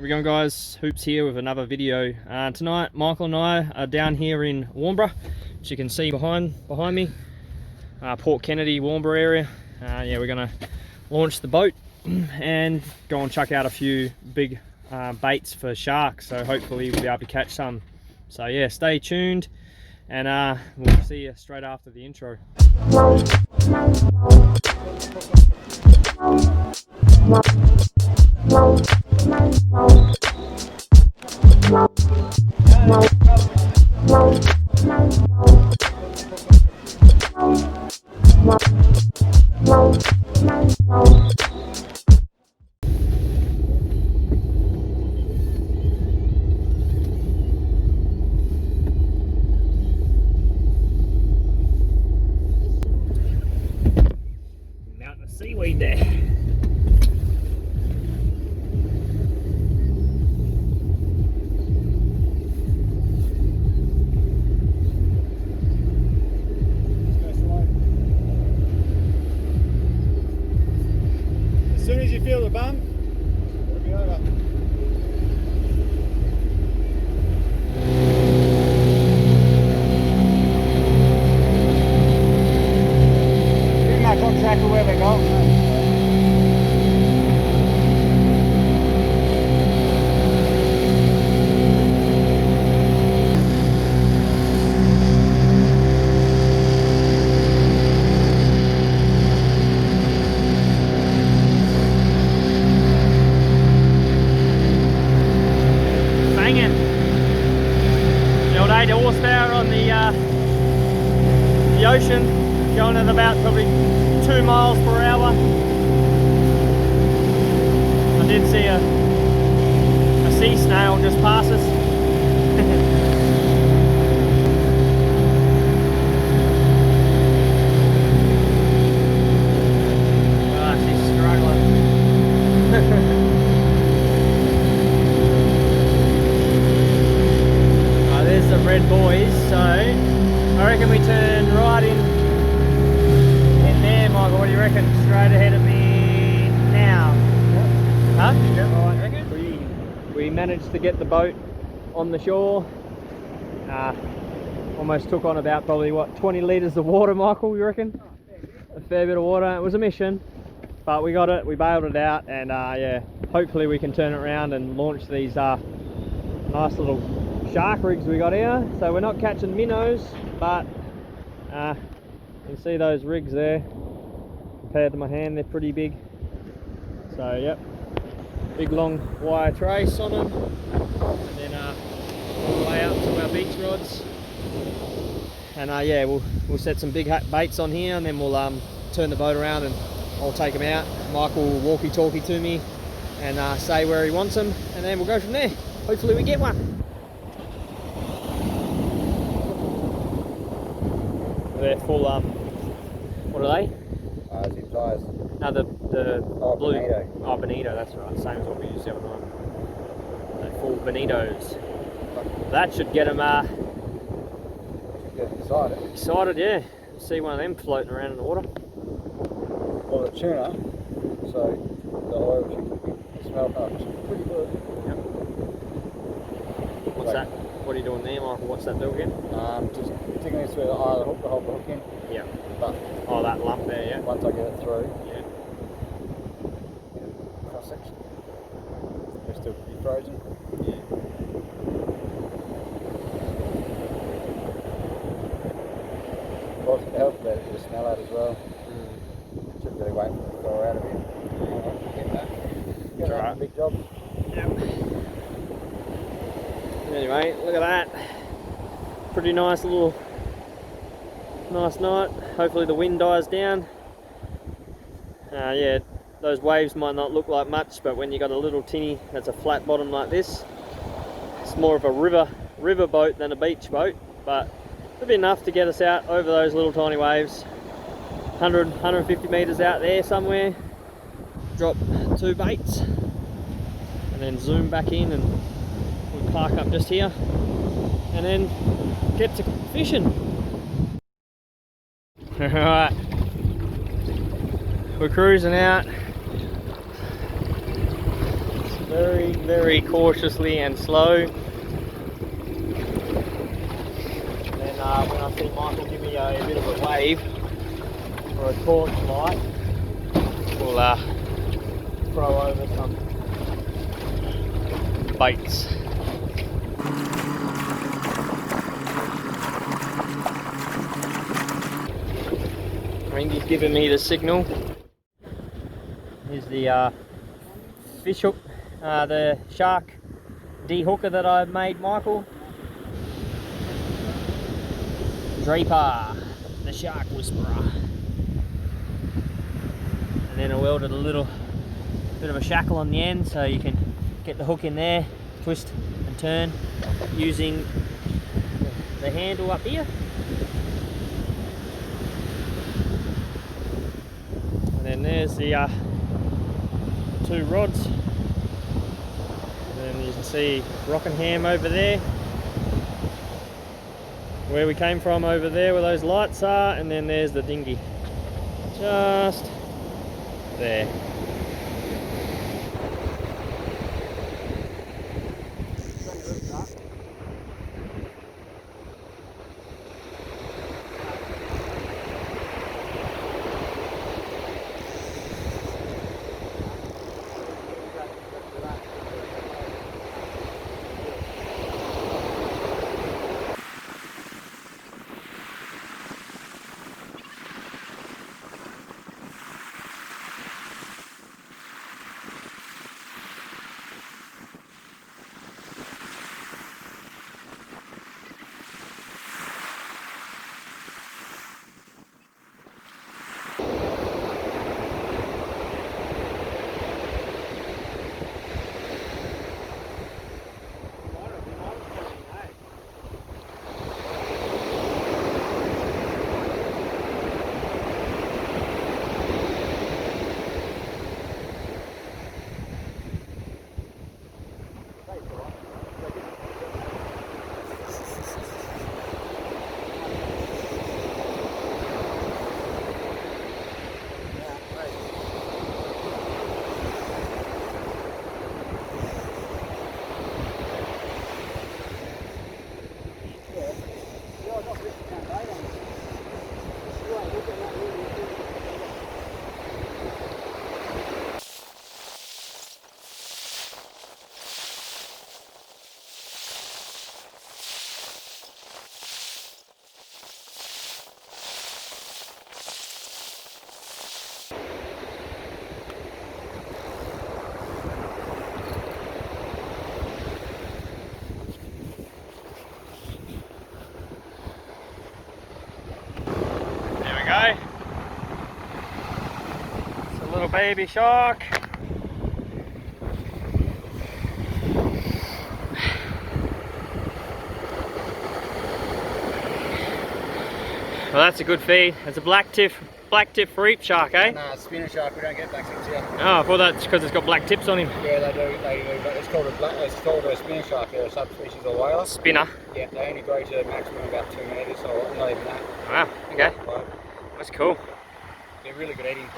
we going, guys? Hoops here with another video. Tonight Michael and I are down here in Warnbro, which you can see behind me, Port Kennedy, Warnbro area. Yeah, we're gonna launch the boat and go and chuck out a few big baits for sharks, so hopefully we'll be able to catch some. So yeah, stay tuned and we'll see you straight after the intro. Mountain of seaweed there. As soon as you feel the bump, it'll be over. Pretty much on track of where we're going. The horsepower on the ocean, going at about probably 2 miles per hour. I did see a sea snail just pass us. Oh, she's struggling. There's the red buoys, so I reckon we turn right in there, Michael. What do you reckon? Straight ahead of me now. Huh? Yeah, right, I reckon. We managed to get the boat on the shore. Almost took on about probably what, 20 litres of water, Michael, you reckon? A fair bit of water. It was a mission, but we got it, we bailed it out, and yeah, hopefully we can turn it around and launch these nice little shark rigs we got here. So we're not catching minnows, but you can see those rigs there compared to my hand, they're pretty big. So yep, big long wire trace on them, and then all the way up to our beach rods. And yeah, we'll set some big baits on here, and then we'll turn the boat around and I'll take them out. Michael will walkie-talkie to me and say where he wants them, and then we'll go from there. Hopefully we get one. They're full, what are they? Zip ties. No, the blue. Bonito. Oh, bonito, that's right. Same as what we used the other night. They're full bonitos. That should get them Get excited. excited, yeah. See one of them floating around in the water. Well, the tuna, so the oil should smell pretty good. Yep. What's that? What are you doing there, Michael? What's that do again? Just taking this through the eye of the hook to hold the hook in. Yeah. But oh, that lump there, yeah. Once I get it through, yeah. Cross section. They're still pretty frozen. Yeah. Well, it helps about it to smell out as well. Should really wait for it to go out of here. Get that. Get that. Big job. Yep. Anyway, look at that. Pretty nice little, nice night. Hopefully the wind dies down. Yeah, those waves might not look like much, but when you got a little tinny that's a flat bottom like this, it's more of a river boat than a beach boat, but it'll be enough to get us out over those little tiny waves. 150 metres out there somewhere, drop 2 baits, and then zoom back in, and we'll park up just here, and then get to fishing. Alright, we're cruising out. very, very cautiously and slow. And then when I see Michael give me a bit of a wave or a torch light, we'll throw over some baits. I think he's giving me the signal. Here's the fish hook, the shark dehooker that I made, Michael. Draper, the shark whisperer. And then I welded a little bit of a shackle on the end so you can get the hook in there, twist and turn using the handle up here. And then there's the two rods. And then you can see Rockingham over there, where we came from over there where those lights are, and then there's the dinghy just there. Go. It's a little baby shark. Well, that's a good feed. It's a black tip reef shark, eh? No, spinner shark. We don't get black tips here. Oh, well, that's because it's got black tips on him. Yeah, they do. But it's called a spinner shark. They're a subspecies of whaler. Spinner. Yeah, they only grow to a maximum of about 2 metres, so not even that. Wow. Okay. That's cool. They're really good eating.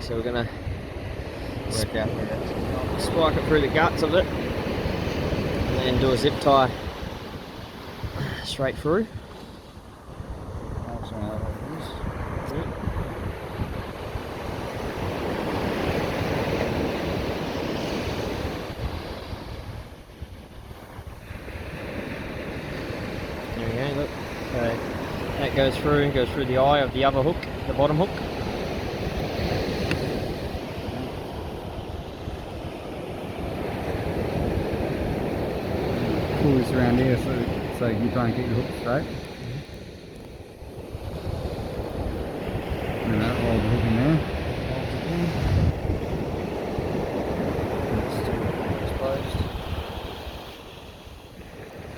So we're gonna Work out where that's spike it through the guts of it and then do a zip tie straight through. bait goes through the eye of the other hook, the bottom hook. Pull this around here so you can try and keep the hook straight. And that holds the hook in there. Exposed.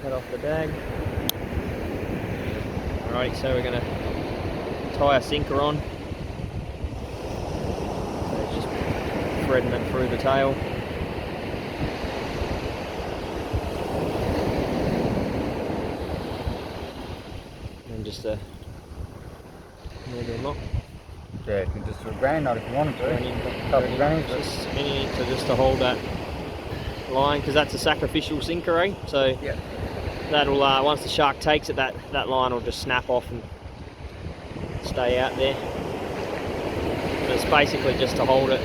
Cut off the dag. Alright, so we're going to tie a sinker on. So just threading it through the tail. And just maybe a knot. Yeah, you can just do a grain knot if you wanted to. Couple of grains. Just to hold that line, because that's a sacrificial sinker, eh? So yeah, that'll once the shark takes it, that line will just snap off and stay out there. And it's basically just to hold it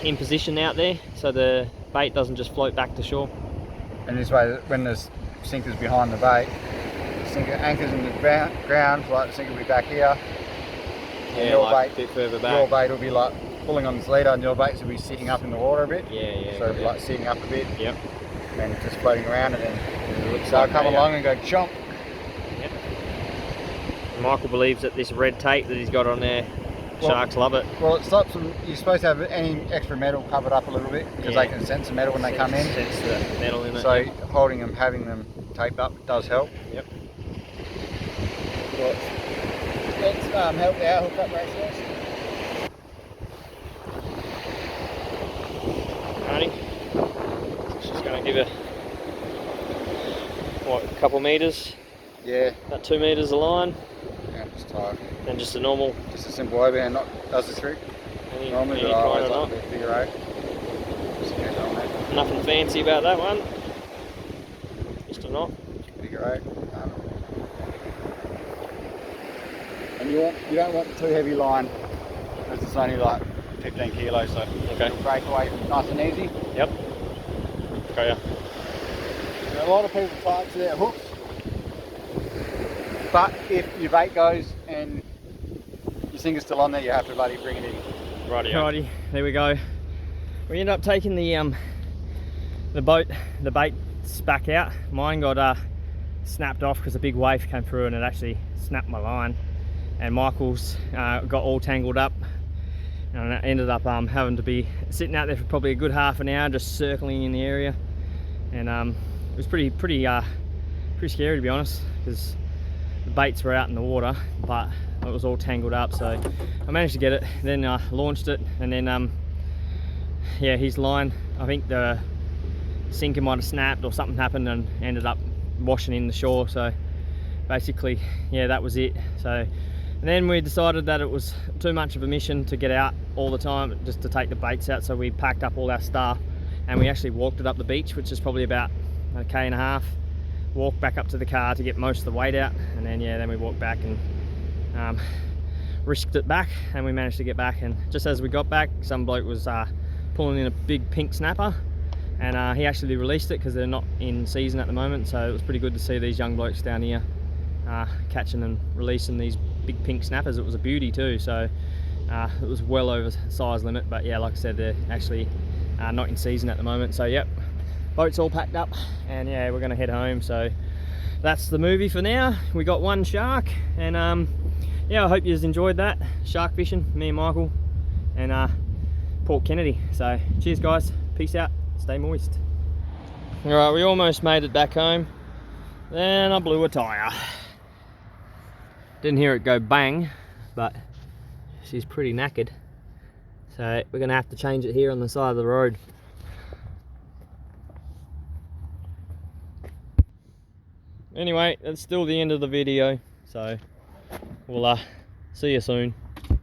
in position out there, so the bait doesn't just float back to shore. and this way, when the sinker's behind the bait, the sinker anchors in the ground, like the sinker will be back here. Yeah, your like bait, a bit further back. Your bait will be like pulling on this leader, and your baits will be sitting up in the water a bit. Yeah. So it'll be like sitting up a bit. Yep. And just floating around, and then It looks so like I'll come along and go chomp. Yep. Michael believes that this red tape that he's got on there, sharks love it. Well, it stops them. You're supposed to have any extra metal covered up a little bit, because they can sense the metal when they come in. Sense the metal in it. So holding them, having them taped up does help. Yep. Let's help our hookup ratios. Righty. Just going to give it, what, a couple metres? Yeah. About 2 metres of line. Yeah, just tight. And just a normal. Just a simple overhand knot does the trick. Normally, but I always like a bit figure eight. Just get on there. Nothing fancy about that one. Just a knot. Figure eight. And you don't want too heavy line, because it's only like 15 kilos, so it'll break away nice and easy. Yep. Okay, yeah. And a lot of people tie it to their hooks, but if your bait goes and your sinker's still on there, you have to bloody bring it in. Righty, there we go. We ended up taking the baits back out. Mine got snapped off because a big wave came through and it actually snapped my line. And Michael's got all tangled up, and I ended up having to be sitting out there for probably a good half an hour just circling in the area. And it was pretty scary, to be honest, because the baits were out in the water, but it was all tangled up. So I managed to get it, then launched it, and then yeah, his line, I think the sinker might have snapped or something happened and ended up washing in the shore. So basically, yeah, that was it. So and then we decided that it was too much of a mission to get out all the time just to take the baits out, so we packed up all our stuff and we actually walked it up the beach, which is probably about 1.5 km, walked back up to the car to get most of the weight out, and then yeah, then we walked back and risked it back, and we managed to get back. And just as we got back, some bloke was pulling in a big pink snapper, and he actually released it because they're not in season at the moment. So it was pretty good to see these young blokes down here catching and releasing these big pink snappers. It was a beauty too, so it was well over size limit, but yeah, like I said, they're actually not in season at the moment. So yep, boat's all packed up, and yeah, we're gonna head home. So that's the movie for now. We got one shark, and yeah, I hope you enjoyed that shark fishing, me and Michael and Port Kennedy. So cheers guys, peace out, stay moist. All right, we almost made it back home, then I blew a tire. Didn't hear it go bang, but she's pretty knackered, so we're gonna have to change it here on the side of the road. Anyway, that's still the end of the video, so we'll see you soon.